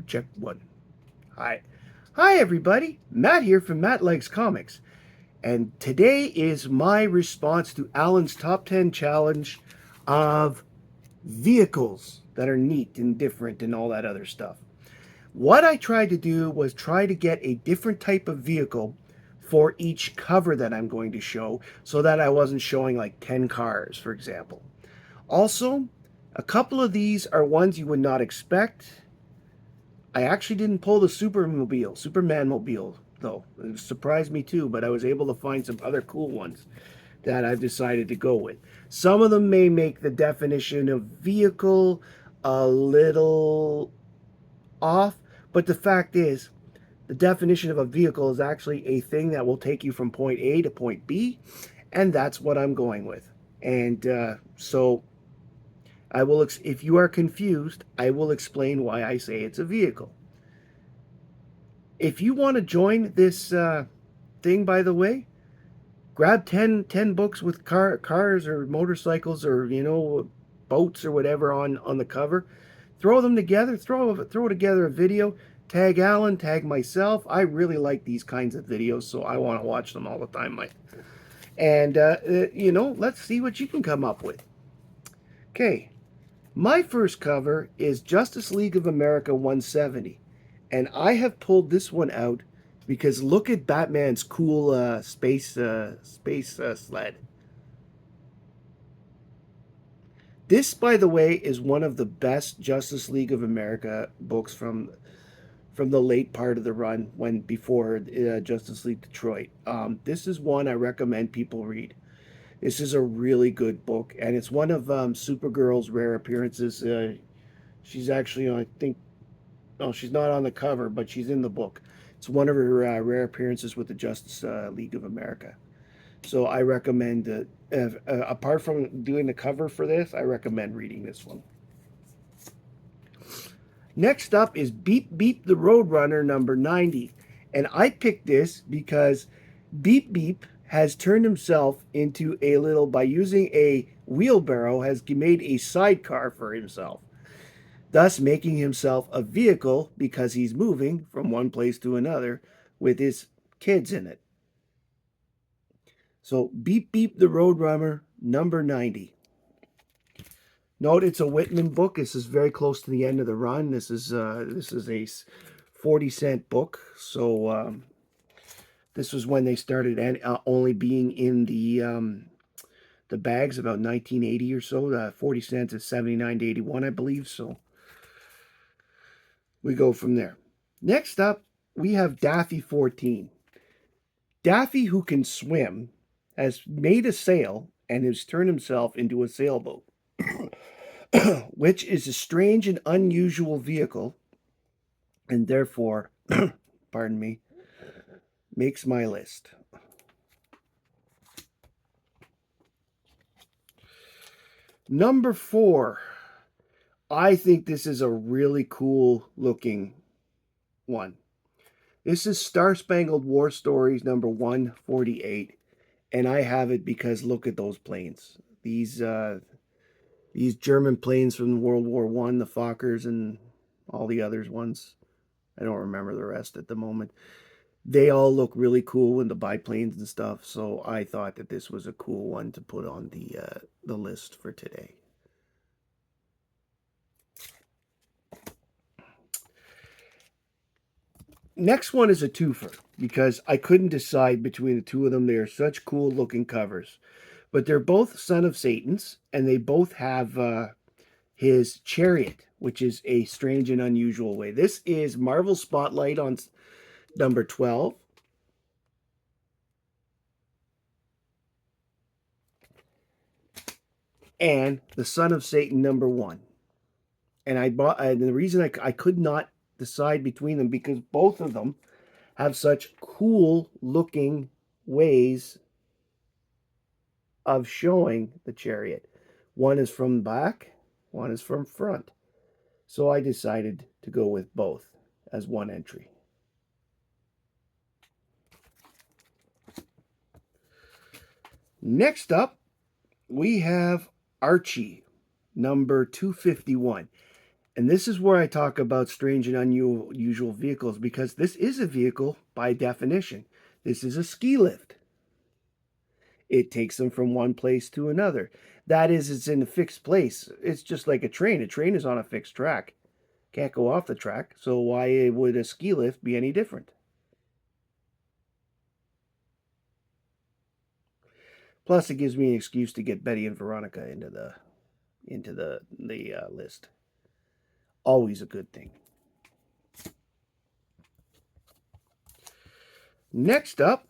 Check one. Hi. Hi, everybody. Matt here from Matt Likes Comics. And today is my response to Allan's top 10 challenge of vehicles that are neat and different and all that other stuff. What I tried to do was try to get a different type of vehicle for each cover that I'm going to show so that I wasn't showing like 10 cars, for example. Also, a couple of these are ones you would not expect. I actually didn't pull the Superman mobile, though. It surprised me too, but I was able to find some other cool ones that I've decided to go with. Some of them may make the definition of vehicle a little off, but the fact is, the definition of a vehicle is actually a thing that will take you from point A to point B, and that's what I'm going with. And so I will, if you are confused, I will explain why I say it's a vehicle. If you want to join this thing, by the way, grab 10 books with cars or motorcycles or, boats or whatever on the cover. Throw them together, throw together a video, tag Allan, tag myself. I really like these kinds of videos, so I want to watch them all the time, Mike. And, let's see what you can come up with. Okay, my first cover is Justice League of America 170. And I have pulled this one out because look at Batman's cool space sled. This, by the way, is one of the best Justice League of America books from the late part of the run when before Justice League Detroit. This is one I recommend people read. This is a really good book, and it's one of Supergirl's rare appearances. She's actually, I think, no, she's not on the cover, but she's in the book. It's one of her rare appearances with the Justice League of America. So I recommend, apart from doing the cover for this, I recommend reading this one. Next up is Beep Beep the Roadrunner number 90. And I picked this because Beep Beep has turned himself into a little, by using a wheelbarrow, has made a sidecar for himself, thus making himself a vehicle because he's moving from one place to another with his kids in it. So Beep Beep the Roadrunner number 90. Note it's a Whitman book. This is very close to the end of the run. This is a 40-cent book. So this was when they started only being in the bags, about 1980 or so. 40 cents is 79 to 81, I believe. So we go from there. Next up, we have Daffy 14. Daffy, who can swim, has made a sail and has turned himself into a sailboat, which is a strange and unusual vehicle, and therefore, pardon me, makes my list. Number 4. I think this is a really cool looking one. This is Star Spangled War Stories number 148, and I have it because look at those planes. These German planes from World War I, the Fokkers and all the others ones. I don't remember the rest at the moment. They all look really cool in the biplanes and stuff, so I thought that this was a cool one to put on the list for today. Next one is a twofer because I couldn't decide between the two of them. They are such cool looking covers, but they're both Son of Satan's, and they both have his chariot, which is a strange and unusual way. This is Marvel Spotlight on number 12. And the Son of Satan number 1. And the reason I could not decide between them because both of them have such cool looking ways of showing the chariot. One is from back, one is from front. So I decided to go with both as one entry. Next up, we have Archie, number 251. And this is where I talk about strange and unusual vehicles, because this is a vehicle by definition. This is a ski lift. It takes them from one place to another. That is, it's in a fixed place. It's just like a train. A train is on a fixed track. Can't go off the track. So why would a ski lift be any different? Plus, it gives me an excuse to get Betty and Veronica into the list. Always a good thing. Next up,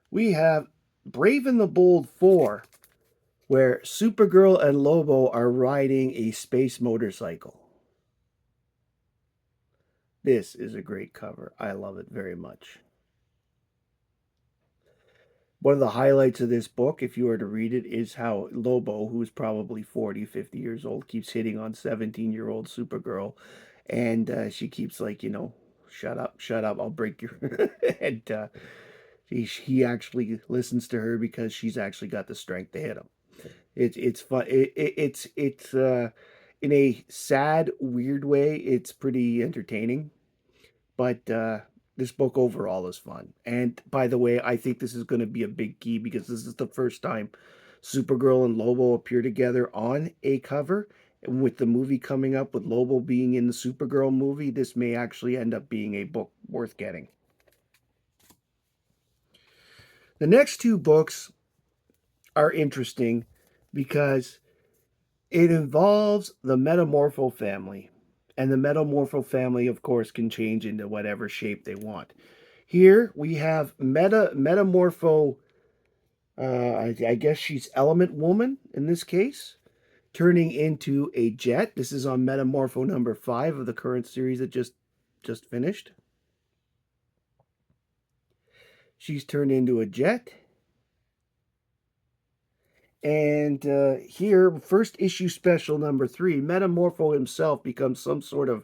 we have Brave and the Bold 4, where Supergirl and Lobo are riding a space motorcycle. This is a great cover. I love it very much. One of the highlights of this book, if you were to read it, is how Lobo, who's probably 40, 50 years old, keeps hitting on 17-year-old Supergirl. And she keeps like, shut up, I'll break your... and he actually listens to her because she's actually got the strength to hit him. It's fun. It's in a sad, weird way, it's pretty entertaining. But this book overall is fun. And by the way, I think this is going to be a big key because this is the first time Supergirl and Lobo appear together on a cover. And with the movie coming up, with Lobo being in the Supergirl movie, this may actually end up being a book worth getting. The next two books are interesting because it involves the Metamorpho family. And the Metamorpho family, of course, can change into whatever shape they want. Here we have Metamorpho, I guess she's Element Woman in this case, turning into a jet. This is on Metamorpho number 5 of the current series that just finished. She's turned into a jet. And here, first issue special number 3, Metamorpho himself becomes some sort of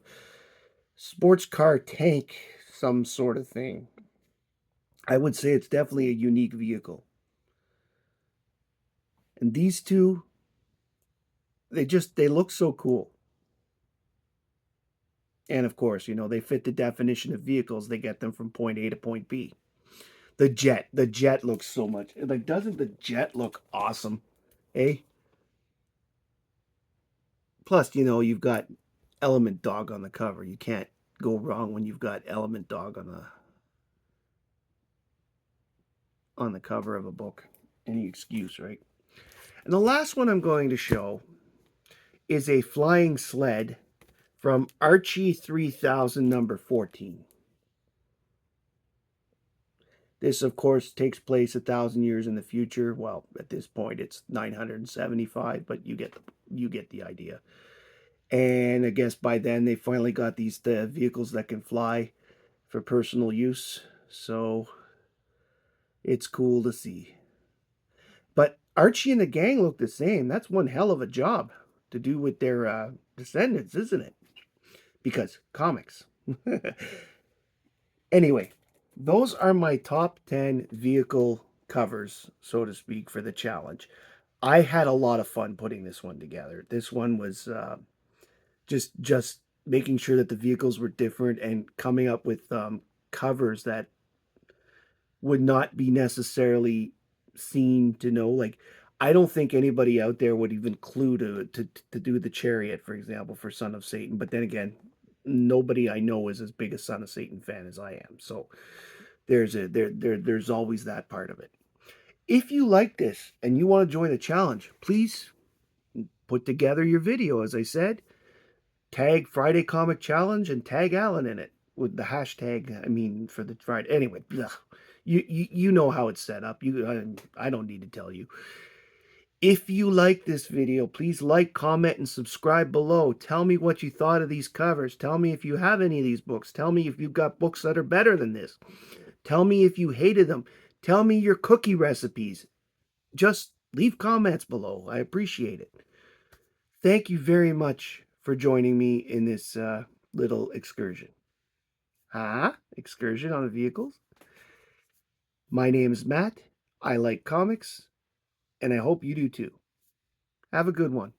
sports car tank, some sort of thing. I would say it's definitely a unique vehicle. And these two, they look so cool. And of course, they fit the definition of vehicles. They get them from point A to point B. The jet looks so much. Like, doesn't the jet look awesome? Eh? Plus, you've got Element Dog on the cover. You can't go wrong when you've got Element Dog on the cover of a book. Any excuse, right? And the last one I'm going to show is a flying sled from Archie 3000 number 14. This, of course, takes place 1,000 years in the future. Well, at this point, it's 975, but you get the idea. And I guess by then they finally got these vehicles that can fly for personal use. So it's cool to see. But Archie and the gang look the same. That's one hell of a job to do with their descendants, isn't it? Because comics. Anyway, those are my top 10 vehicle covers, so to speak, for the challenge. I had a lot of fun putting this one together. This one was just making sure that the vehicles were different and coming up with covers that would not be necessarily seen to know. Like, I don't think anybody out there would even clue to do the Chariot, for example, for Son of Satan. But then again, nobody I know is as big a Son of Satan fan as I am. So there's always that part of it. If you like this and you want to join the challenge, please put together your video. As I said, tag Friday Comic Challenge and tag Allan in it with the hashtag. I mean, for the Friday. Anyway, you know how it's set up. I don't need to tell you. If you like this video, please like, comment, and subscribe below. Tell me what you thought of these covers. Tell me if you have any of these books. Tell me if you've got books that are better than this. Tell me if you hated them. Tell me your cookie recipes. Just leave comments below. I appreciate it. Thank you very much for joining me in this little excursion. Excursion on vehicles? My name is Matt. I like comics, and I hope you do too. Have a good one.